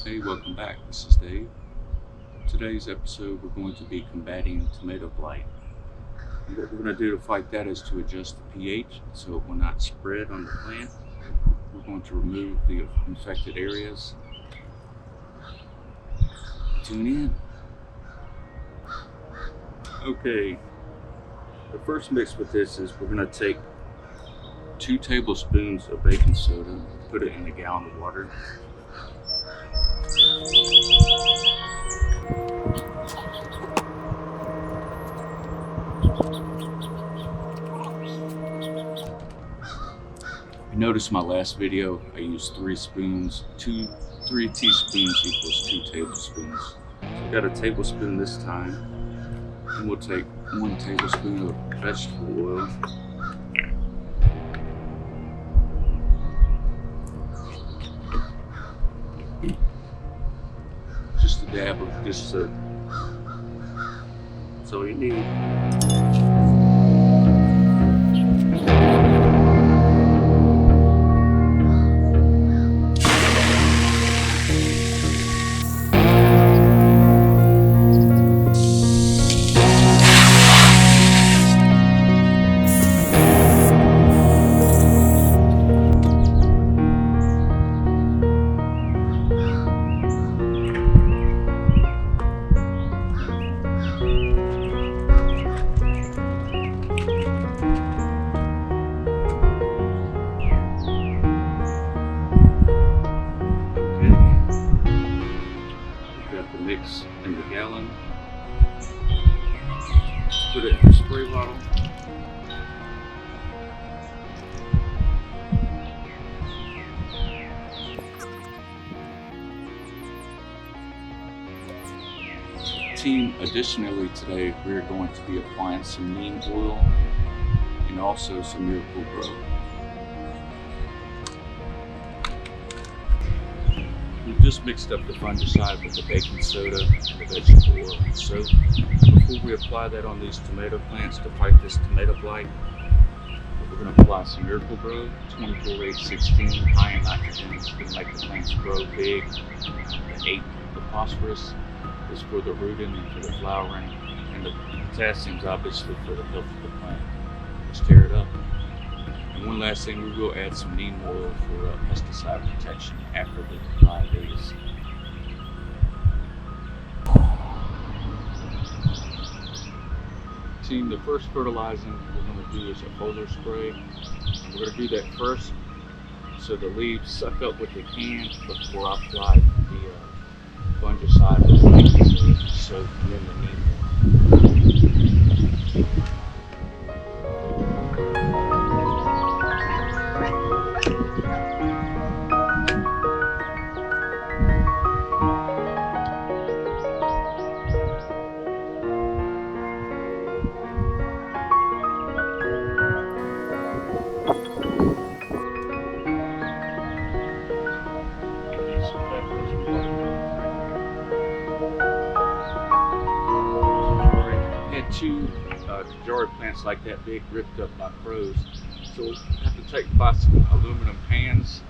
Hey, welcome back. This is Dave. Today's episode, we're going to be combating tomato blight. And what we're going to do to fight that is to adjust the pH so it will not spread on the plant. We're going to remove the infected areas. Tune in. Okay, the first mix with this is we're going to take 2 tablespoons of baking soda, put it in a gallon of water. You notice my last video, I used 3 spoons. 3 teaspoons equals 2 tablespoons. So I got a tablespoon this time. And we'll take 1 tablespoon of vegetable oil. Just a dab of this soap. That's all you need. Mix in the gallon, put it in the spray bottle, team. Additionally, today we're going to be applying some Neem Oil and also some Miracle Grow. We've just mixed up the fungicide with the baking soda and the vegetable oil and soap. Before we apply that on these tomato plants to fight this tomato blight, we're going to apply some Miracle Grow 24-8-16 high in nitrogen. It's going to make the plants grow big. The 8, the phosphorus, is for the rooting and for the flowering, and the potassium is obviously for the health of the plant. Let's tear it up. And one last thing, we will add some neem oil for pesticide protection after the 5 days. Team, the first fertilizing we're going to do is a foliar spray. And we're going to do that first so the leaves suck up what they can before I apply the fungicide with the baking soda and then the neem oil. Had 2 Kajari plants like that big ripped up by crows, so we'll have to take by some aluminum pans.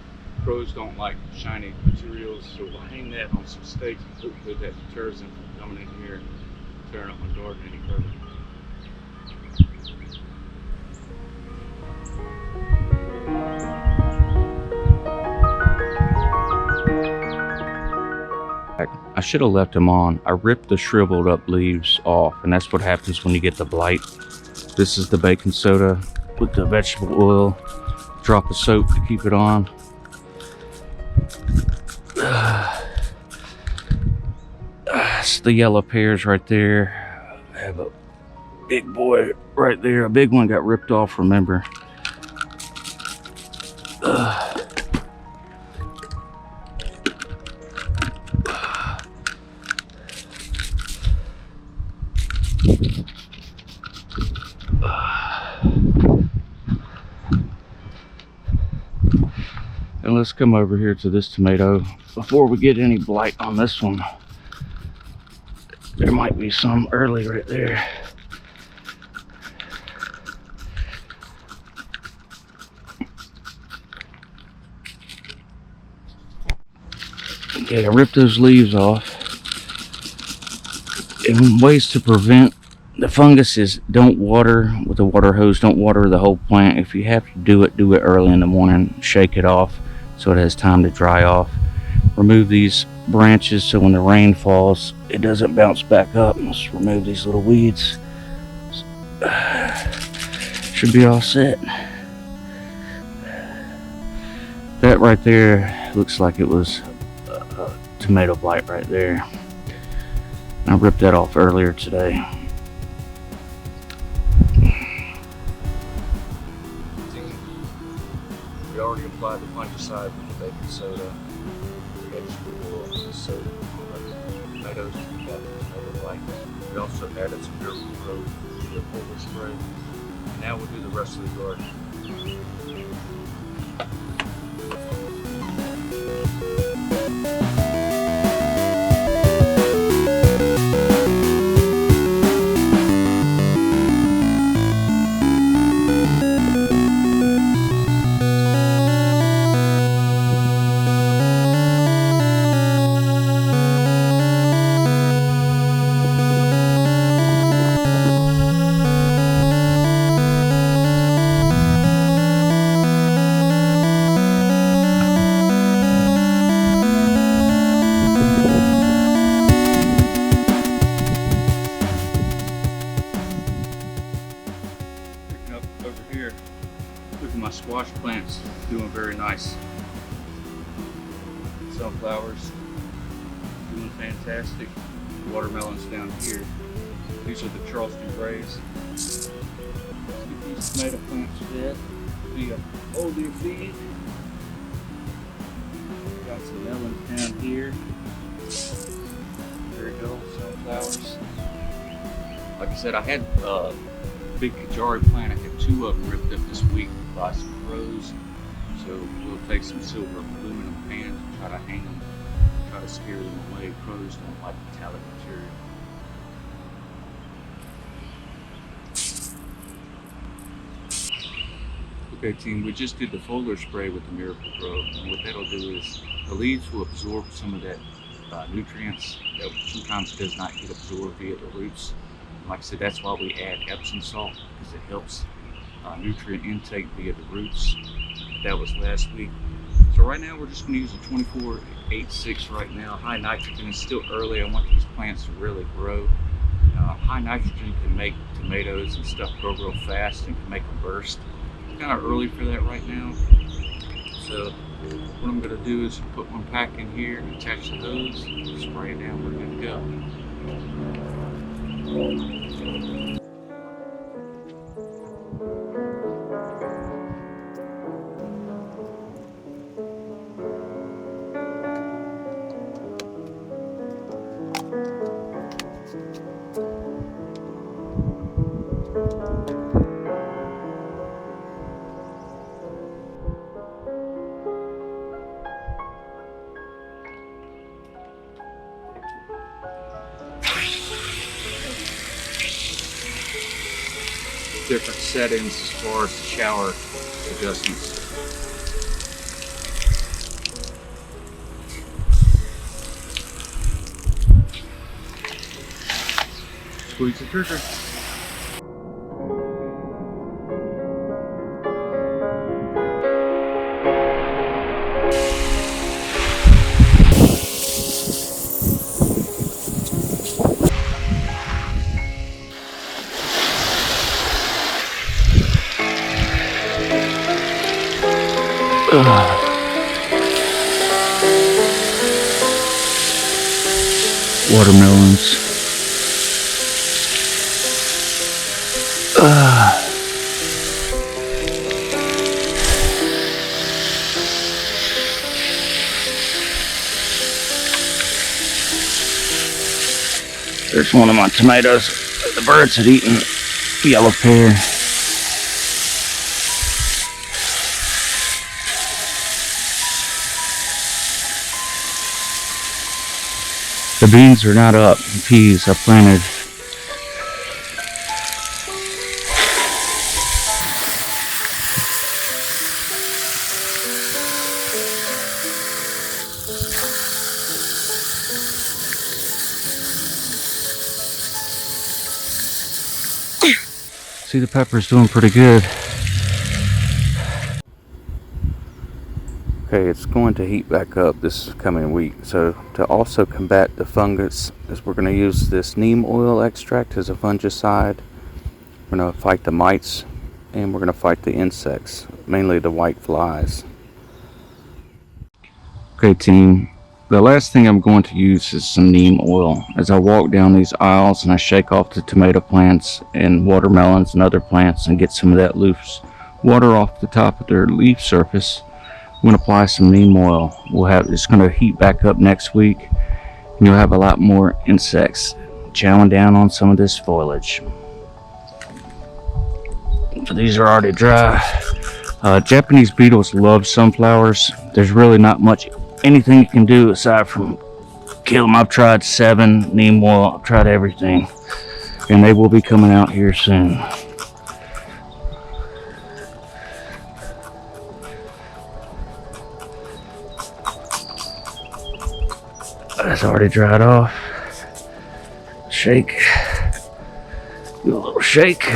Crows don't like shiny materials, so we'll hang that on some stakes and hopefully that deters them from coming in here and tearing up my garden any further. I should have left them on. I ripped the shriveled up leaves off, and that's what happens when you get the blight. This is the baking soda with the vegetable oil, drop of soap to keep it on. It's the yellow pears right there. I have a big boy right there. A big one got ripped off, remember. And let's come over here to this tomato before we get any blight on this one. There might be some early right there. Okay, I ripped those leaves off. And ways to prevent the fungus is don't water with a water hose. Don't water the whole plant. If you have to do it early in the morning. Shake it off so it has time to dry off. Remove these branches so when the rain falls, it doesn't bounce back up. Let's remove these little weeds. Should be all set. That right there looks like it was tomato blight right there. I ripped that off earlier today. We already applied the fungicide with the baking soda, the extra oil, the soda, tomatoes, we got the tomato blight. We also added some Miracle-Gro foliar spray. And now we'll do the rest of the garden. Over here, look at my squash plants, doing very nice. Sunflowers doing fantastic. Watermelons down here. These are the Charleston Grays. Let's get these tomato plants fed via foliar feed. Got some melons down here. There we go, sunflowers. Like I said, I had big Kajari plant. I had 2 of them ripped up this week by some crows. So we'll take some silver aluminum pans and try to hang them, try to scare them away. Crows don't like metallic material. Okay team, we just did the foliar spray with the Miracle-Gro, and what that'll do is the leaves will absorb some of that nutrients that sometimes does not get absorbed via the roots. Like I said, that's why we add Epsom salt, because it helps nutrient intake via the roots. That was last week. So right now we're just going to use a 24-8-6 right now. High nitrogen. Is still early. I want these plants to really grow. High nitrogen can make tomatoes and stuff grow real fast and can make them burst. It's kind of early for that right now. So what I'm going to do is put one pack in here, attach the hose, spray it down, we're good to go. Different settings as far as the shower adjustments. Squeeze the trigger. Watermelons. There's one of my tomatoes. The birds had eaten yellow pear. The beans are not up. The peas I planted. See, the pepper's doing pretty good. Okay, it's going to heat back up this coming week. So to also combat the fungus, is we're going to use this neem oil extract as a fungicide. We're going to fight the mites, and we're going to fight the insects, mainly the white flies. Okay, team, the last thing I'm going to use is some neem oil. As I walk down these aisles and I shake off the tomato plants and watermelons and other plants and get some of that loose water off the top of their leaf surface, I'm going to apply some neem oil. It's going to heat back up next week, and you'll have a lot more insects chowing down on some of this foliage. So these are already dry. Japanese beetles love sunflowers. There's really not much anything you can do aside from kill them. I've tried 7 neem oil. I've tried everything, and they will be coming out here soon. That's already dried off. Shake. Do a little shake.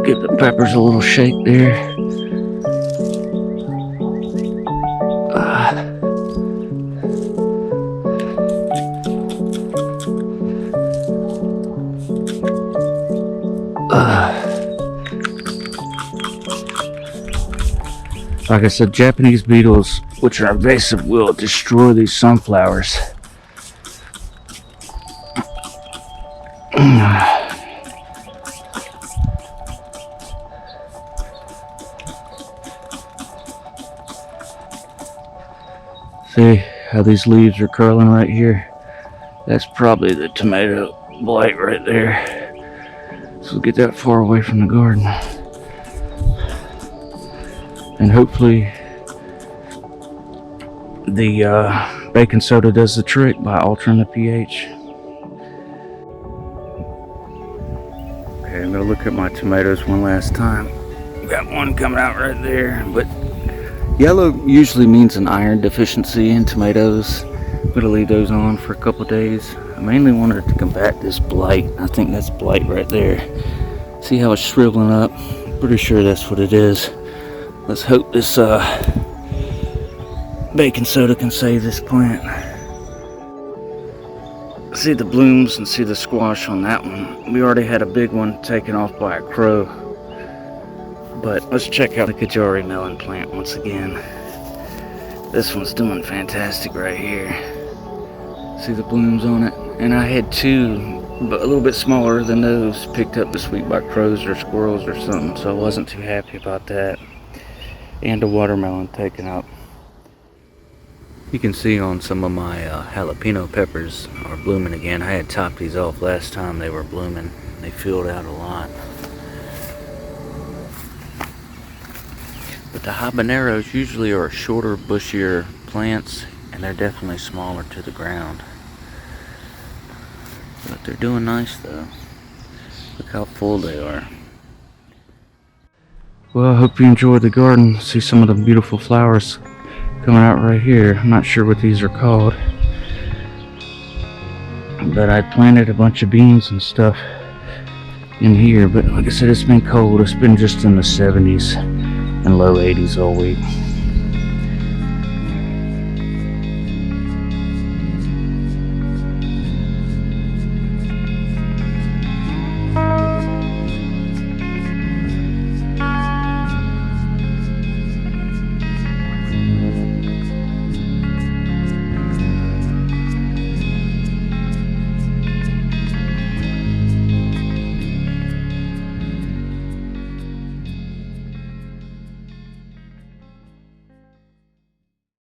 Give the peppers a little shake there. Like I said, Japanese beetles, which are invasive, will destroy these sunflowers. See how these leaves are curling right here? That's probably the tomato blight right there. So get that far away from the garden. And hopefully the baking soda does the trick by altering the pH. Okay, I'm gonna look at my tomatoes one last time. Got one coming out right there, but yellow usually means an iron deficiency in tomatoes. I'm gonna leave those on for a couple days. I mainly wanted to combat this blight. I think that's blight right there. See how it's shriveling up? Pretty sure that's what it is. Let's hope this baking soda can save this plant. See the blooms and see the squash on that one. We already had a big one taken off by a crow. But let's check out the Kajari Melon plant once again. This one's doing fantastic right here. See the blooms on it? And I had 2, but a little bit smaller than those, picked up this week by crows or squirrels or something, so I wasn't too happy about that. And a watermelon taken up. You can see on some of my jalapeno peppers are blooming again. I had topped these off last time they were blooming. They filled out a lot. But the habaneros usually are shorter, bushier plants, and they're definitely smaller to the ground. But they're doing nice though. Look how full they are. Well, I hope you enjoyed the garden. See some of the beautiful flowers coming out right here. I'm not sure what these are called, but I planted a bunch of beans and stuff in here. But like I said, it's been cold. It's been just in the 70s and low 80s all week.